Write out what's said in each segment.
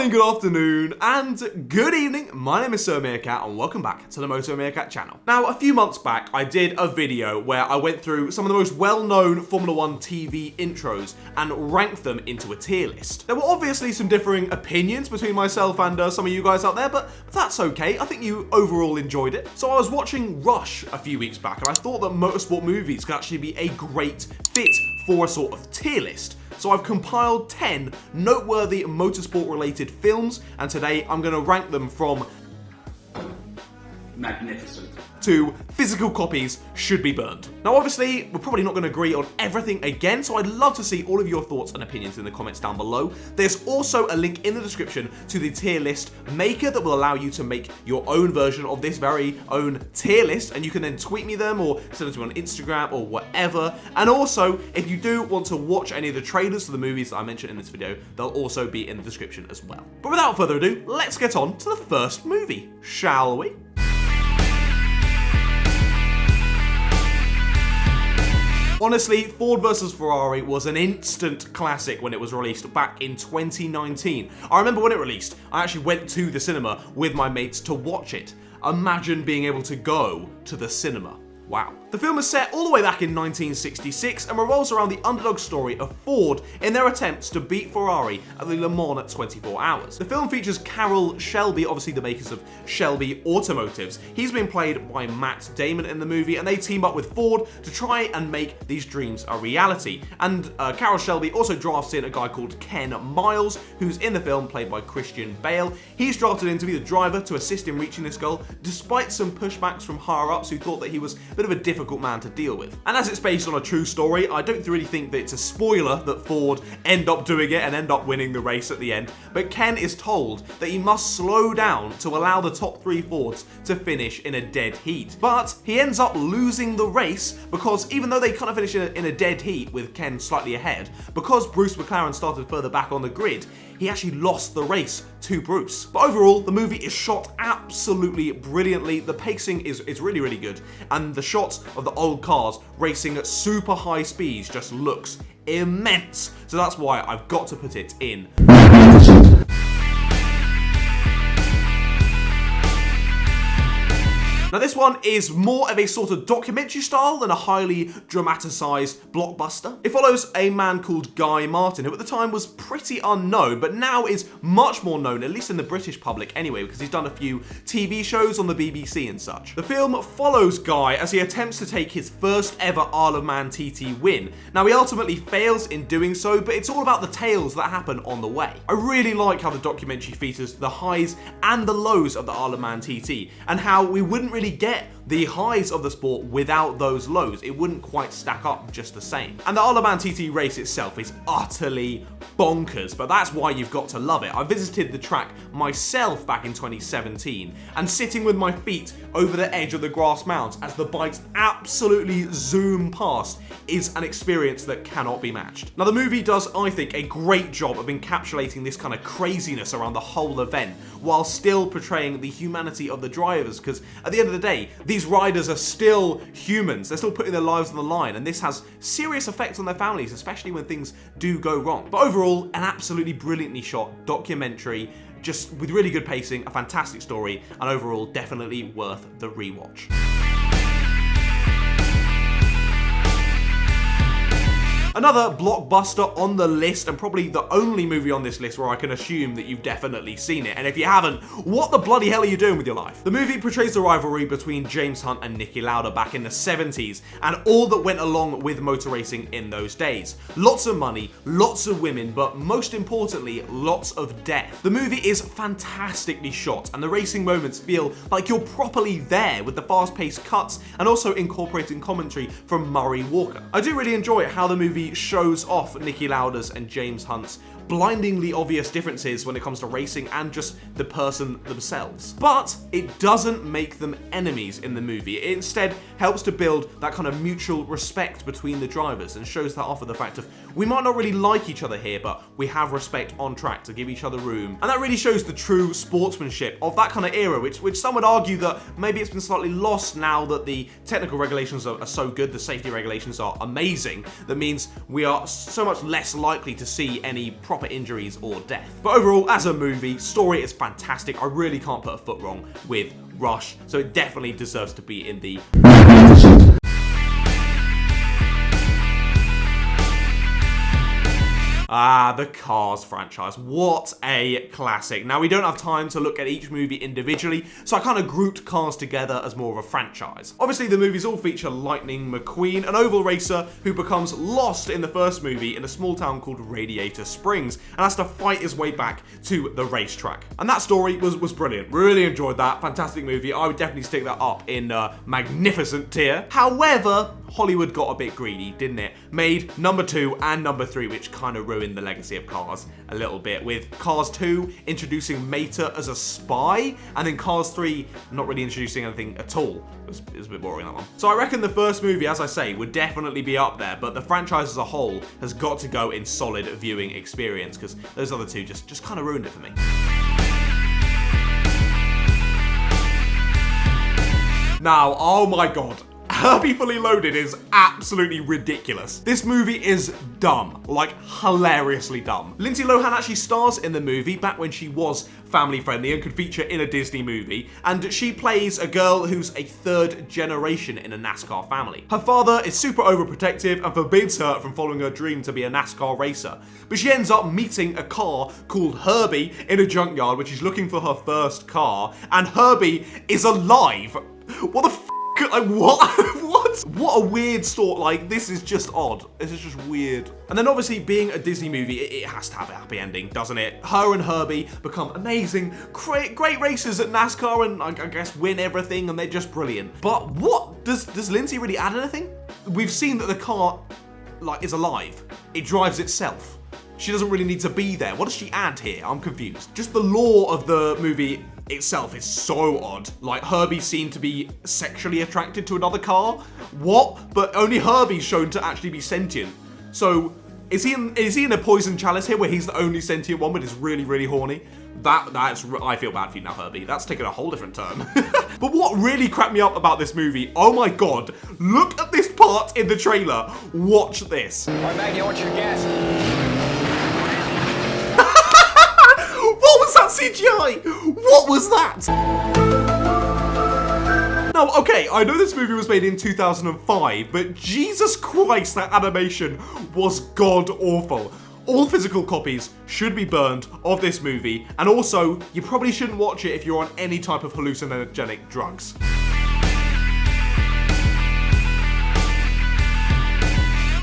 morning, good afternoon, and good evening. My name is Sir Meerkat, and welcome back to the Moto Meerkat channel. Now, a few months back, I did a video where I went through some of the most well-known Formula 1 TV intros and ranked them into a tier list. There were obviously some differing opinions between myself and some of you guys out there, but that's okay. I think you overall enjoyed it. So I was watching Rush a few weeks back, and I thought that motorsport movies could actually be a great fit for a sort of tier list. So I've compiled 10 noteworthy motorsport-related films, and today I'm going to rank them from magnificent to physical copies should be burned. Now obviously, we're probably not going to agree on everything again, so I'd love to see all of your thoughts and opinions in the comments down below. There's also a link in the description to the tier list maker that will allow you to make your own version of this very own tier list, and you can then tweet me them or send them to me on Instagram or whatever. And also, if you do want to watch any of the trailers for the movies that I mentioned in this video, they'll also be in the description as well. But without further ado, let's get on to the first movie, shall we? Honestly, Ford vs Ferrari was an instant classic when it was released back in 2019. I remember when it released, I actually went to the cinema with my mates to watch it. Imagine being able to go to the cinema. Wow. The film is set all the way back in 1966 and revolves around the underdog story of Ford in their attempts to beat Ferrari at the Le Mans at 24 hours. The film features Carroll Shelby, obviously the makers of Shelby Automotives. He's been played by Matt Damon in the movie, and they team up with Ford to try and make these dreams a reality. And Carroll Shelby also drafts in a guy called Ken Miles, who's in the film played by Christian Bale. He's drafted in to be the driver to assist in reaching this goal, despite some pushbacks from higher-ups who thought that he was a bit of a difficult man to deal with. And as it's based on a true story, I don't really think that it's a spoiler that Ford end up doing it and end up winning the race at the end, but Ken is told that he must slow down to allow the top 3 Fords to finish in a dead heat. But he ends up losing the race because even though they kind of finish in a dead heat with Ken slightly ahead, because Bruce McLaren started further back on the grid, he actually lost the race to Bruce. But overall, the movie is shot absolutely brilliantly. The pacing is really, really good, and the shots of the old cars racing at super high speeds just looks immense. So that's why I've got to put it in. Now this one is more of a sort of documentary style than a highly dramatised blockbuster. It follows a man called Guy Martin, who at the time was pretty unknown, but now is much more known, at least in the British public anyway, because he's done a few TV shows on the BBC and such. The film follows Guy as he attempts to take his first ever Isle of Man TT win. Now he ultimately fails in doing so, but it's all about the tales that happen on the way. I really like how the documentary features the highs and the lows of the Isle of Man TT, and how we wouldn't really get the highs of the sport without those lows. It wouldn't quite stack up just the same. And the Isle of Man TT race itself is utterly bonkers, but that's why you've got to love it. I visited the track myself back in 2017, and sitting with my feet over the edge of the grass mounds as the bikes absolutely zoom past is an experience that cannot be matched. Now the movie does, I think, a great job of encapsulating this kind of craziness around the whole event, while still portraying the humanity of the drivers, because at the end of the day, these riders are still humans. They're still putting their lives on the line, and this has serious effects on their families, especially when things do go wrong. But overall, an absolutely brilliantly shot documentary, just with really good pacing, a fantastic story, and overall definitely worth the rewatch. Another blockbuster on the list, and probably the only movie on this list where I can assume that you've definitely seen it, and if you haven't, what the bloody hell are you doing with your life? The movie portrays the rivalry between James Hunt and Niki Lauda back in the 70s, and all that went along with motor racing in those days. Lots of money, lots of women, but most importantly, lots of death. The movie is fantastically shot, and the racing moments feel like you're properly there, with the fast-paced cuts, and also incorporating commentary from Murray Walker. I do really enjoy how the movie shows off Niki Lauda's and James Hunt's blindingly obvious differences when it comes to racing and just the person themselves. But it doesn't make them enemies in the movie. It instead helps to build that kind of mutual respect between the drivers and shows that off of the fact of we might not really like each other here, but we have respect on track to give each other room. And that really shows the true sportsmanship of that kind of era, which some would argue that maybe it's been slightly lost now that the technical regulations are so good, the safety regulations are amazing. That means we are so much less likely to see any problems proper injuries or death. But overall, as a movie, story is fantastic. I really can't put a foot wrong with Rush, so it definitely deserves to be in the the Cars franchise. What a classic. Now, we don't have time to look at each movie individually, so I kind of grouped Cars together as more of a franchise. Obviously, the movies all feature Lightning McQueen, an oval racer who becomes lost in the first movie in a small town called Radiator Springs and has to fight his way back to the racetrack. And that story was brilliant. Really enjoyed that. Fantastic movie. I would definitely stick that up in magnificent tier. However, Hollywood got a bit greedy, didn't it? Made number 2 and number 3, which kind of ruined the legacy of Cars a little bit, with Cars 2 introducing Mater as a spy, and then Cars 3 not really introducing anything at all. It was a bit boring, that one. So I reckon the first movie, as I say, would definitely be up there, but the franchise as a whole has got to go in solid viewing experience, because those other two just kind of ruined it for me. Now, oh my god, Herbie Fully Loaded is absolutely ridiculous. This movie is dumb, like hilariously dumb. Lindsay Lohan actually stars in the movie back when she was family friendly and could feature in a Disney movie, and she plays a girl who's a 3rd generation in a NASCAR family. Her father is super overprotective and forbids her from following her dream to be a NASCAR racer, but she ends up meeting a car called Herbie in a junkyard when she's looking for her first car, and Herbie is alive. What the f***? What a weird story. Like, this is just odd. This is just weird. And then obviously, being a Disney movie, it has to have a happy ending, doesn't it? Her and Herbie become amazing, great racers at NASCAR and I guess win everything, and they're just brilliant. But what? Does Lindsay really add anything? We've seen that the car, like, is alive. It drives itself. She doesn't really need to be there. What does she add here? I'm confused. Just the lore of the movie itself is so odd. Like, Herbie seemed to be sexually attracted to another car. What? But only Herbie's shown to actually be sentient. So, is he in a poison chalice here where he's the only sentient one but is really, really horny? I feel bad for you now, Herbie. That's taken a whole different turn. But what really cracked me up about this movie, oh my god, look at this part in the trailer. Watch this. Alright, Maggie, what's your guess? What was that CGI? What was that? Now, okay, I know this movie was made in 2005, but Jesus Christ, that animation was god-awful. All physical copies should be burned of this movie, and also, you probably shouldn't watch it if you're on any type of hallucinogenic drugs.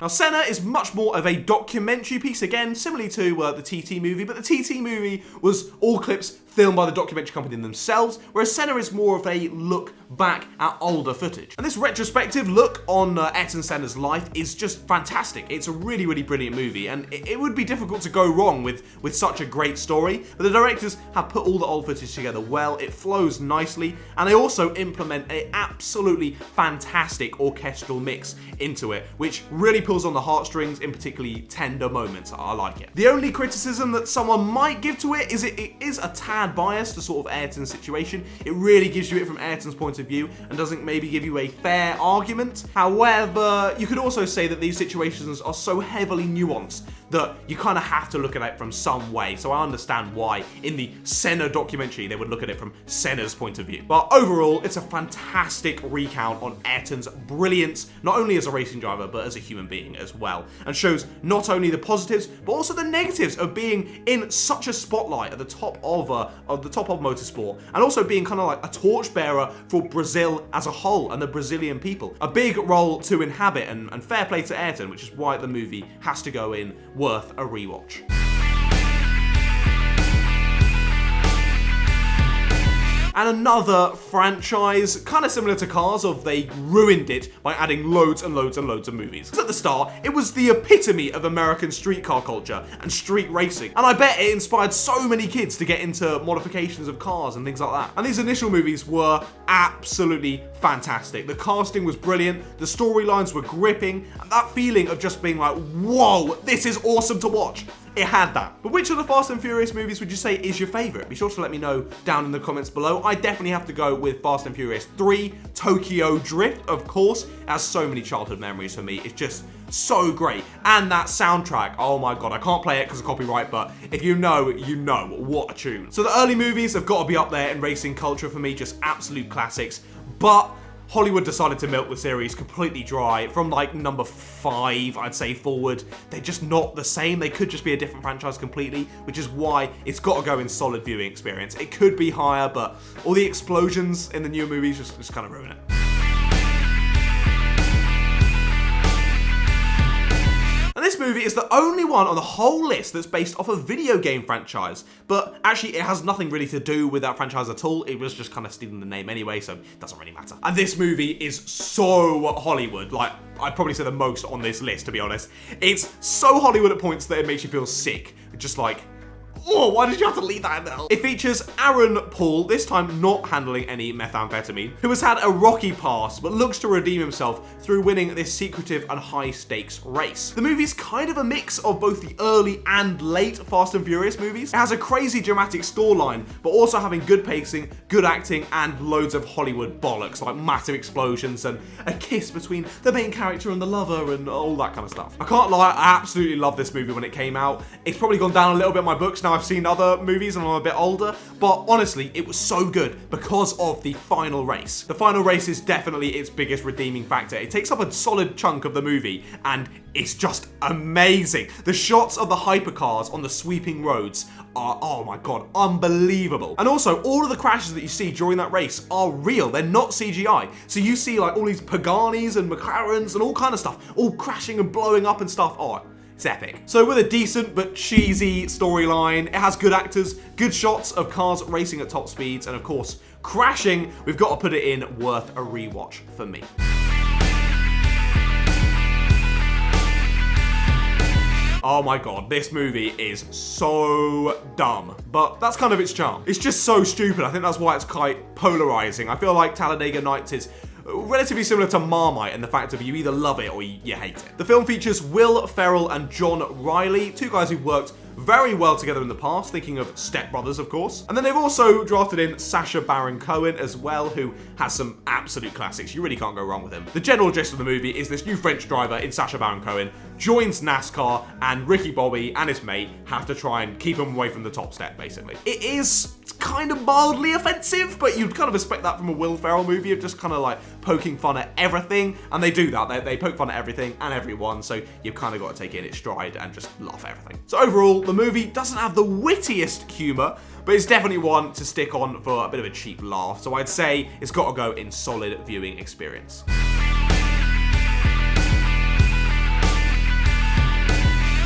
Now, Senna is much more of a documentary piece, again, similarly to the TT movie, but the TT movie was all clips filmed by the documentary company themselves, whereas Senna is more of a look back at older footage. And this retrospective look on Ayrton Senna's life is just fantastic. It's a really, really brilliant movie, and it would be difficult to go wrong with such a great story, but the directors have put all the old footage together well, it flows nicely, and they also implement an absolutely fantastic orchestral mix into it, which really pulls on the heartstrings in particularly tender moments. I like it. The only criticism that someone might give to it is it is a tad biased to sort of Ayrton's situation. It really gives you it from Ayrton's point of view and doesn't maybe give you a fair argument. However, you could also say that these situations are so heavily nuanced that you kind of have to look at it from some way. So I understand why in the Senna documentary they would look at it from Senna's point of view. But overall, it's a fantastic recount on Ayrton's brilliance, not only as a racing driver, but as a human being as well, and shows not only the positives, but also the negatives of being in such a spotlight at the top of motorsport, and also being kind of like a torchbearer for Brazil as a whole and the Brazilian people. A big role to inhabit, and fair play to Ayrton, which is why the movie has to go in worth a rewatch. And another franchise, kind of similar to Cars, of they ruined it by adding loads and loads and loads of movies. At the start, it was the epitome of American streetcar culture and street racing, and I bet it inspired so many kids to get into modifications of cars and things like that. And these initial movies were absolutely fantastic. The casting was brilliant, the storylines were gripping, and that feeling of just being like, whoa, this is awesome to watch. it had that. But which of the Fast and Furious movies would you say is your favorite? Be sure to let me know down in the comments below. I definitely have to go with Fast and Furious 3, Tokyo Drift, of course. It has so many childhood memories for me. It's just so great. And that soundtrack, oh my god, I can't play it because of copyright, but if you know, you know. What a tune. So the early movies have got to be up there in racing culture for me, just absolute classics. But Hollywood decided to milk the series completely dry. From like number 5, I'd say, forward, they're just not the same. They could just be a different franchise completely, which is why it's got to go in solid viewing experience. It could be higher, but all the explosions in the new movies just kind of ruin it. And this movie is the only one on the whole list that's based off a video game franchise, but actually it has nothing really to do with that franchise at all. It was just kind of stealing the name anyway, so it doesn't really matter. And this movie is so Hollywood, like I'd probably say the most on this list, to be honest. It's so Hollywood at points that it makes you feel sick. Just like, oh, why did you have to leave that in there? It features Aaron Paul, this time not handling any methamphetamine, who has had a rocky past but looks to redeem himself through winning this secretive and high-stakes race. The movie's kind of a mix of both the early and late Fast and Furious movies. It has a crazy dramatic storyline, but also having good pacing, good acting, and loads of Hollywood bollocks, like massive explosions and a kiss between the main character and the lover and all that kind of stuff. I can't lie, I absolutely loved this movie when it came out. It's probably gone down a little bit in my books now I've seen other movies and I'm a bit older, but honestly, it was so good because of the final race. The final race is definitely its biggest redeeming factor. It takes up a solid chunk of the movie and it's just amazing. The shots of the hypercars on the sweeping roads are, oh my god, unbelievable. And also, all of the crashes that you see during that race are real. They're not CGI. So you see like all these Paganis and McLarens and all kind of stuff, all crashing and blowing up and stuff. Oh, it's epic. So with a decent but cheesy storyline, it has good actors, good shots of cars racing at top speeds, and of course, crashing, we've got to put it in worth a rewatch for me. Oh my god, this movie is so dumb, but that's kind of its charm. It's just so stupid. I think that's why it's quite polarizing. I feel like Talladega Knights is relatively similar to Marmite in the fact of you either love it or you hate it. The film features Will Ferrell and John Riley, two guys who worked very well together in the past, thinking of Step Brothers, of course. And then they've also drafted in Sacha Baron Cohen as well, who has some absolute classics. You really can't go wrong with him. The general gist of the movie is this new French driver in Sacha Baron Cohen joins NASCAR, and Ricky Bobby and his mate have to try and keep him away from the top step, basically. It is kind of mildly offensive, but you'd kind of expect that from a Will Ferrell movie of just kind of like poking fun at everything, and they do that. They poke fun at everything and everyone, so you've kind of got to take it in its stride and just laugh at everything. So overall, the movie doesn't have the wittiest humour, but it's definitely one to stick on for a bit of a cheap laugh, so I'd say it's got to go in solid viewing experience.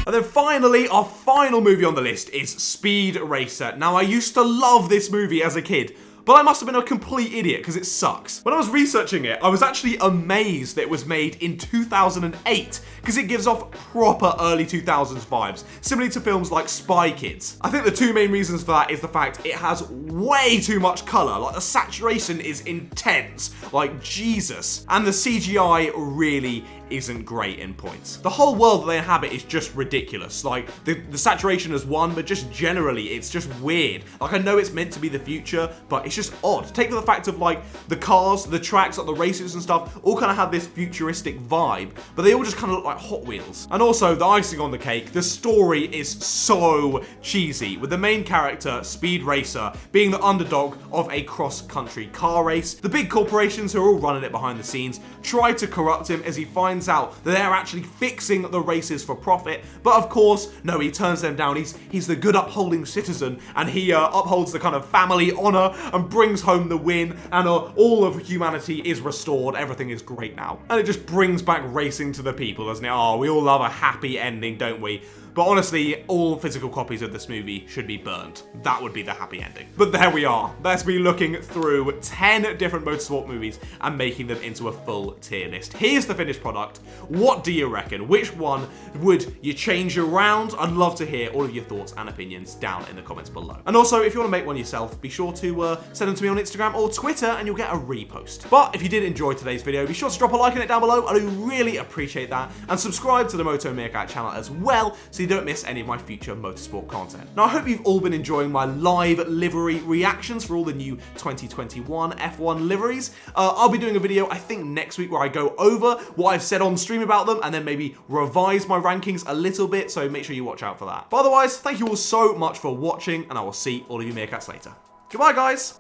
And then finally, our final movie on the list is Speed Racer. Now, I used to love this movie as a kid, but I must have been a complete idiot because it sucks. When I was researching it, I was actually amazed that it was made in 2008 because it gives off proper early 2000s vibes, similarly to films like Spy Kids. I think the two main reasons for that is the fact it has way too much color, like the saturation is intense, like Jesus, and the CGI really isn't great in points. The whole world that they inhabit is just ridiculous. Like, the saturation is one, but just generally, it's just weird. Like, I know it's meant to be the future, but it's just odd. Take the fact of, like, the cars, the tracks, like the races and stuff, all kind of have this futuristic vibe, but they all just kind of look like Hot Wheels. And also, the icing on the cake, the story is so cheesy, with the main character, Speed Racer, being the underdog of a cross-country car race. The big corporations who are all running it behind the scenes try to corrupt him as he finds out that they're actually fixing the races for profit, but of course, no, he turns them down. He's the good upholding citizen, and he upholds the kind of family honor and brings home the win, and all of humanity is restored. Everything is great now. And it just brings back racing to the people, doesn't it? Oh, we all love a happy ending, don't we? But honestly, all physical copies of this movie should be burnt. That would be the happy ending. But there we are. That's me looking through 10 different motorsport movies and making them into a full tier list. Here's the finished product. What do you reckon? Which one would you change around? I'd love to hear all of your thoughts and opinions down in the comments below. And also, if you want to make one yourself, be sure to send them to me on Instagram or Twitter and you'll get a repost. But if you did enjoy today's video, be sure to drop a like on it down below. I do really appreciate that. And subscribe to the Moto Meerkat channel as well, so you you don't miss any of my future motorsport content. Now, I hope you've all been enjoying my live livery reactions for all the new 2021 F1 liveries. I'll be doing a video, I think, next week where I go over what I've said on stream about them and then maybe revise my rankings a little bit, so make sure you watch out for that. But otherwise, thank you all so much for watching, and I will see all of you Meerkats later. Goodbye, guys!